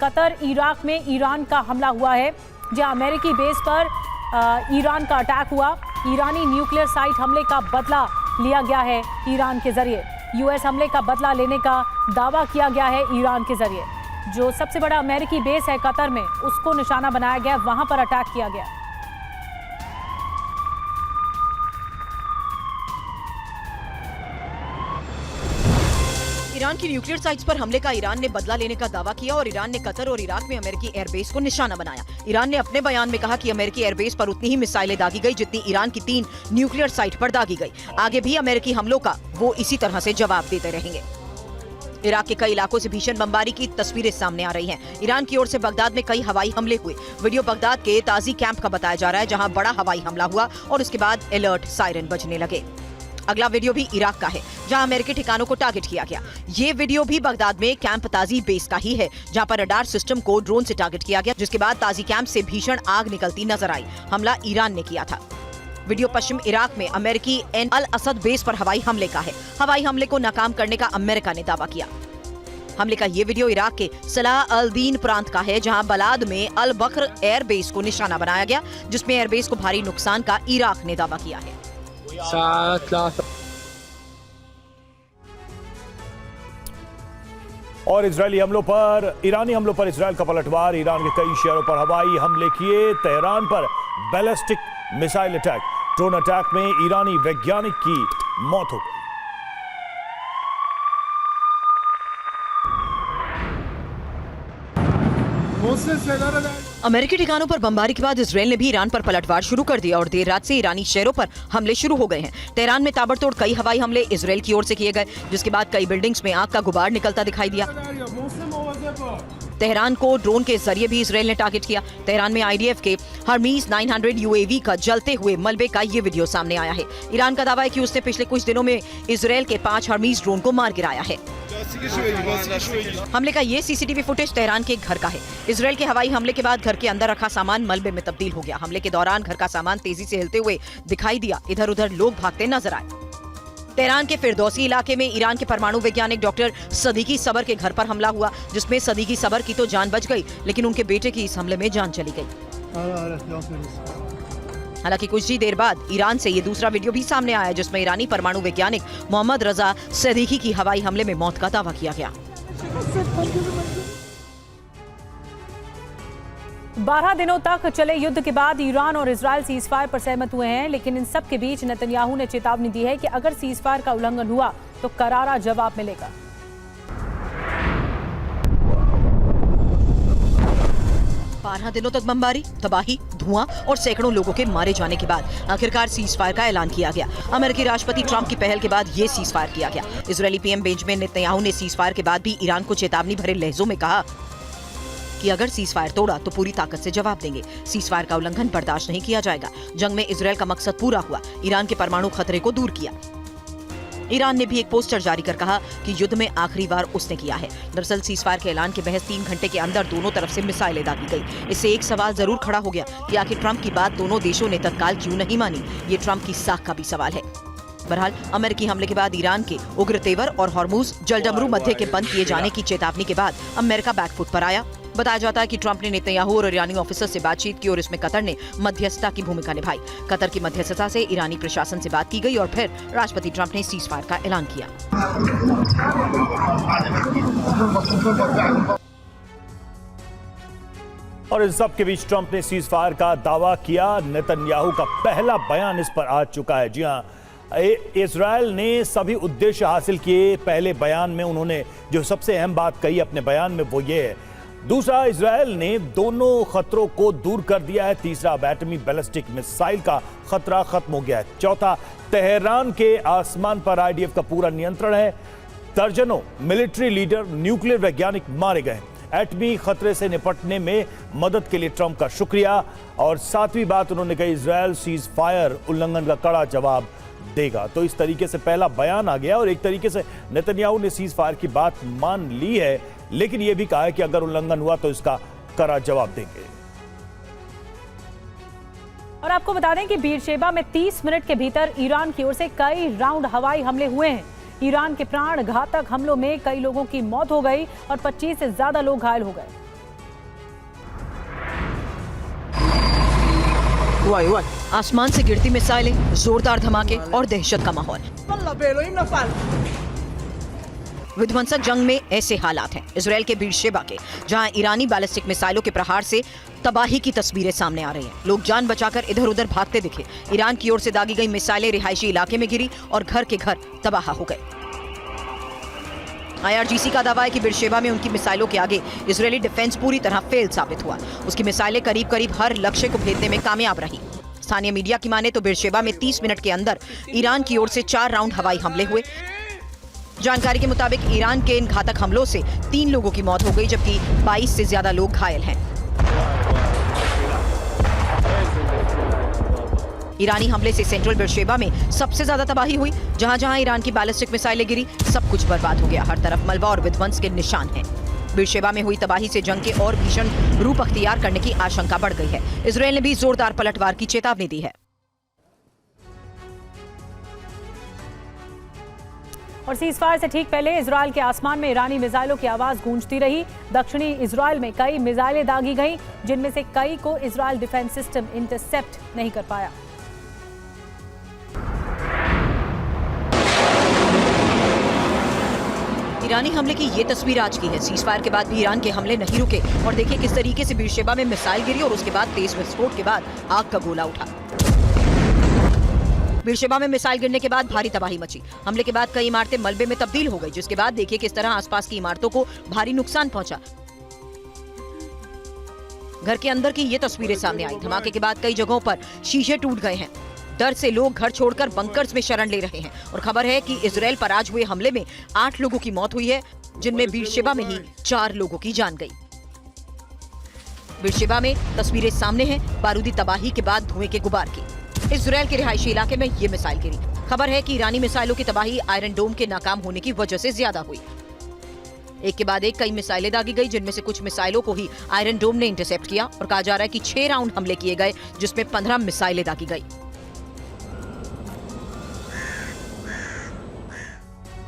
Qatar Iraq में Iran का हमला हुआ है, जहां अमेरिकी बेस पर ईरान का अटैक हुआ। ईरानी न्यूक्लियर साइट हमले का बदला लिया गया है ईरान के जरिए। यूएस हमले का बदला लेने का दावा किया गया है ईरान के जरिए। जो सबसे बड़ा अमेरिकी बेस है कतर में, उसको निशाना बनाया गया, वहां पर अटैक किया गया। ईरान की न्यूक्लियर साइट्स पर हमले का ईरान ने बदला लेने का दावा किया और ईरान ने कतर और इराक में अमेरिकी एयरबेस को निशाना बनाया। ईरान ने अपने बयान में कहा कि अमेरिकी एयरबेस पर उतनी ही मिसाइलें दागी गई जितनी ईरान की 3 न्यूक्लियर साइट पर दागी गई। आगे भी अमेरिकी हमलों का वो इसी तरह से जवाब देते रहेंगे। इराक के कई इलाकों से भीषण बमबारी की तस्वीरें सामने आ रही हैं। ईरान की ओर से बगदाद में कई हवाई हमले हुए। वीडियो बगदाद के ताजी कैंप का बताया जा रहा है, जहां बड़ा हवाई हमला हुआ और उसके बाद अलर्ट सायरन बजने लगे। अगला वीडियो भी इराक का है, जहां अमेरिकी ठिकानों को टारगेट किया गया। ये वीडियो भी बगदाद में कैंप ताजी बेस का ही है, जहां पर रडार सिस्टम को ड्रोन से टारगेट किया गया, जिसके बाद ताजी कैंप से भीषण आग निकलती नजर आई। हमला ईरान ने किया था। वीडियो पश्चिम इराक में अमेरिकी एन अल असद बेस पर हवाई हमले का है। हवाई हमले को नाकाम करने का अमेरिका ने दावा किया। हमले का ये वीडियो इराक के सलाह अल दीन प्रांत का है, जहां बलाद में अल बकर एयरबेस को निशाना बनाया गया, जिसमें एयरबेस को भारी नुकसान का इराक ने दावा किया है। और इजरायली हमलों पर ईरानी हमलों पर इजरायल का पलटवार। ईरान के कई शहरों पर हवाई हमले किए। तेहरान पर ballistic missile attack. Drone attack में ईरानी वैज्ञानिक की मौत हो गई। अमेरिकी ठिकानों पर बमबारी के बाद इजरायल ने भी ईरान पर पलटवार शुरू कर दिया और देर रात से ईरानी शहरों पर हमले शुरू हो गए हैं। तेहरान में ताबड़तोड़ कई हवाई हमले इजरायल की ओर से किए गए, जिसके बाद कई बिल्डिंग्स में आग का गुबार निकलता दिखाई दिया। तेहरान को ड्रोन के जरिए भी इजरायल ने टारगेट किया। तेहरान में आईडीएफ के हर्मीज 900 यूएवी का जलते हुए मलबे का ये वीडियो सामने आया है। ईरान का दावा है कि उसने पिछले कुछ दिनों में इजरायल के 5 हर्मीज ड्रोन को मार गिराया है। हमले का ये सीसीटीवी फुटेज तेहरान के एक घर का है। इजरायल के हवाई हमले के बाद घर के अंदर रखा सामान मलबे में तब्दील हो गया। हमले के दौरान घर का सामान तेजी से हिलते हुए दिखाई दिया। इधर उधर लोग भागते नजर आए। तेहरान के फिरदौसी इलाके में ईरान के परमाणु वैज्ञानिक डॉक्टर सदीकी सबर के घर पर हमला हुआ, जिसमें सदीकी सबर की तो जान बच गई, लेकिन उनके बेटे की इस हमले में जान चली गई। हालांकि कुछ ही देर बाद ईरान से ये दूसरा वीडियो भी सामने आया, जिसमें ईरानी परमाणु वैज्ञानिक मोहम्मद रजा सदीकी की हवाई हमले में मौत का दावा किया गया। 12 दिनों तक चले युद्ध के बाद ईरान और इजरायल सीजफायर पर सहमत हुए हैं, लेकिन इन सब के बीच नेतन्याहू ने चेतावनी दी है कि अगर सीजफायर का उल्लंघन हुआ तो करारा जवाब मिलेगा। बारह दिनों तक बमबारी, तबाही, धुआं और सैकड़ों लोगों के मारे जाने के बाद आखिरकार सीज फायर का ऐलान किया गया। अमेरिकी राष्ट्रपति ट्रंप की पहल के बाद ये सीज फायर किया गया। इजरायली पीएम बेंजामिन नेतन्याहू ने सीज फायर के बाद भी ईरान को चेतावनी भरे लहजों में कहा कि अगर सीज फायर तोड़ा तो पूरी ताकत से जवाब देंगे। सीज फायर का उल्लंघन बर्दाश्त नहीं किया जाएगा। जंग में इजरायल का मकसद पूरा हुआ। ईरान के परमाणु खतरे को दूर किया। ईरान ने भी एक पोस्टर जारी कर कहा कि युद्ध में आखिरी वार उसने किया है। दरअसल सीजफायर के ऐलान के महज 3 घंटे के अंदर दोनों तरफ से मिसाइलें दागी गई। इससे एक सवाल जरूर खड़ा हो गया कि आखिर ट्रंप की बात दोनों देशों ने तत्काल क्यों नहीं मानी। ये ट्रंप की साख का भी सवाल है। बहरहाल अमेरिकी हमले के बाद ईरान के उग्र तेवर और हॉर्मुज जलडमरू मध्य के बंद किए जाने की चेतावनी के बाद अमेरिका बैकफुट पर आया। बताया जाता है कि ट्रंप ने नेतन्याहू और ईरानी ऑफिसर से बातचीत की और इसमें कतर ने मध्यस्थता की भूमिका निभाई। कतर की मध्यस्थता से ईरानी प्रशासन से बात की गई और फिर राष्ट्रपति ट्रंप ने सीज फायर का ऐलान किया। और इस सब के बीच ट्रंप ने सीज फायर का दावा किया। नेतन्याहू का पहला बयान इस पर आ चुका है। जी हां, इजरायल ने सभी उद्देश्य हासिल किए। पहले बयान में उन्होंने जो सबसे अहम बात कही अपने बयान में वो ये है। दूसरा, इजरायल ने दोनों खतरों को दूर कर दिया है। तीसरा, एटमी बैलिस्टिक मिसाइल का खतरा खत्म हो गया है। चौथा, तेहरान के आसमान पर आईडीएफ का पूरा नियंत्रण है। दर्जनों मिलिट्री लीडर, न्यूक्लियर वैज्ञानिक मारे गए। एटमी खतरे से निपटने में मदद के लिए ट्रंप का शुक्रिया। और सातवीं बात उन्होंने कही, इजरायल सीज फायर उल्लंघन का कड़ा जवाब देगा। तो इस तरीके से पहला बयान आ गया और एक तरीके से नेतन्याहू ने सीज फायर की बात मान ली है, लेकिन यह भी कहा है कि अगर उल्लंघन हुआ तो इसका कड़ा जवाब देंगे। और आपको बता दें कि बीरशेबा में 30 मिनट के भीतर ईरान की ओर से कई राउंड हवाई हमले हुए हैं। ईरान के प्राण घातक हमलों में कई लोगों की मौत हो गई और 25 से ज्यादा लोग घायल हो गए। וואי וואי. आसमान से गिरती मिसाइलें, जोरदार धमाके और दहशत का माहौल। वल्लाह באלוהים नफल. विध्वंसक जंग में ऐसे हालात हैं इसराइल के बीरशेबा के, जहां ईरानी बैलिस्टिक मिसाइलों के प्रहार से तबाही की तस्वीरें सामने आ रही हैं। लोग जान बचाकर इधर उधर भागते दिखे। ईरान की ओर से दागी गई मिसाइलें रिहायशी इलाके में गिरी और घर के घर तबाह हो गए। IRGC का दावा है कि बीरशेबा में उनकी मिसाइलों के आगे इजरायली डिफेंस पूरी तरह फेल साबित हुआ। उसकी मिसाइलें करीब करीब हर लक्ष्य को भेदने में कामयाब रही। स्थानीय मीडिया की माने तो बीरशेबा में 30 मिनट के अंदर ईरान की ओर से 4 राउंड हवाई हमले हुए। जानकारी के मुताबिक ईरान के इन घातक हमलों से 3 लोगों की मौत हो गई, जबकि 22 से ज्यादा लोग घायल हैं। ईरानी हमले से सेंट्रल बीरशेबा में सबसे ज्यादा तबाही हुई। जहां जहां ईरान की बैलिस्टिक मिसाइलें गिरी, सब कुछ बर्बाद हो गया। हर तरफ मलबा और विध्वंस के निशान हैं। बीरशेबा में हुई तबाही से जंग के और भीषण रूप अख्तियार करने की आशंका बढ़ गई है। इजरायल ने भी जोरदार पलटवार की चेतावनी दी है। और सीजफायर से ठीक पहले इजरायल के आसमान में ईरानी मिसाइलों की आवाज गूंजती रही। दक्षिणी इजरायल में कई मिसाइलें दागी गईं, जिनमें से कई को इजरायल डिफेंस सिस्टम इंटरसेप्ट नहीं कर पाया। ईरानी हमले की ये तस्वीर आज की है। सीजफायर के बाद भी ईरान के हमले नहीं रुके और देखिए किस तरीके से बीरशेबा में मिसाइल गिरी और उसके बाद तेज विस्फोट के बाद आग का गोला उठा। बीरशेबा में मिसाइल गिरने के बाद भारी तबाही मची। हमले के बाद कई इमारतें मलबे में तब्दील हो गई, जिसके बाद देखिए किस तरह आसपास की इमारतों को भारी नुकसान पहुंचा। घर के अंदर की ये तस्वीरें सामने आई। धमाके के बाद कई जगहों पर शीशे टूट गए हैं। डर से लोग घर छोड़कर बंकर्स में शरण ले रहे हैं। और खबर है कि इजरायल पर आज हुए हमले में 8 लोगों की मौत हुई है, जिनमें बीरशेबा में ही 4 लोगों की जान गई। बीरशेबा में तस्वीरें सामने हैं बारूदी तबाही के बाद धुएं के गुबार की। इजरायल के रिहायशी इलाके में ये मिसाइल गिरी। खबर है कि ईरानी मिसाइलों की तबाही आयरन डोम के नाकाम होने की वजह से ज्यादा हुई। एक के बाद एक कई मिसाइलें दागी गई, जिनमें से कुछ मिसाइलों को ही आयरन डोम ने इंटरसेप्ट किया और कहा जा रहा है कि 6 राउंड हमले किए गए, जिसमें 15 मिसाइलें दागी गई।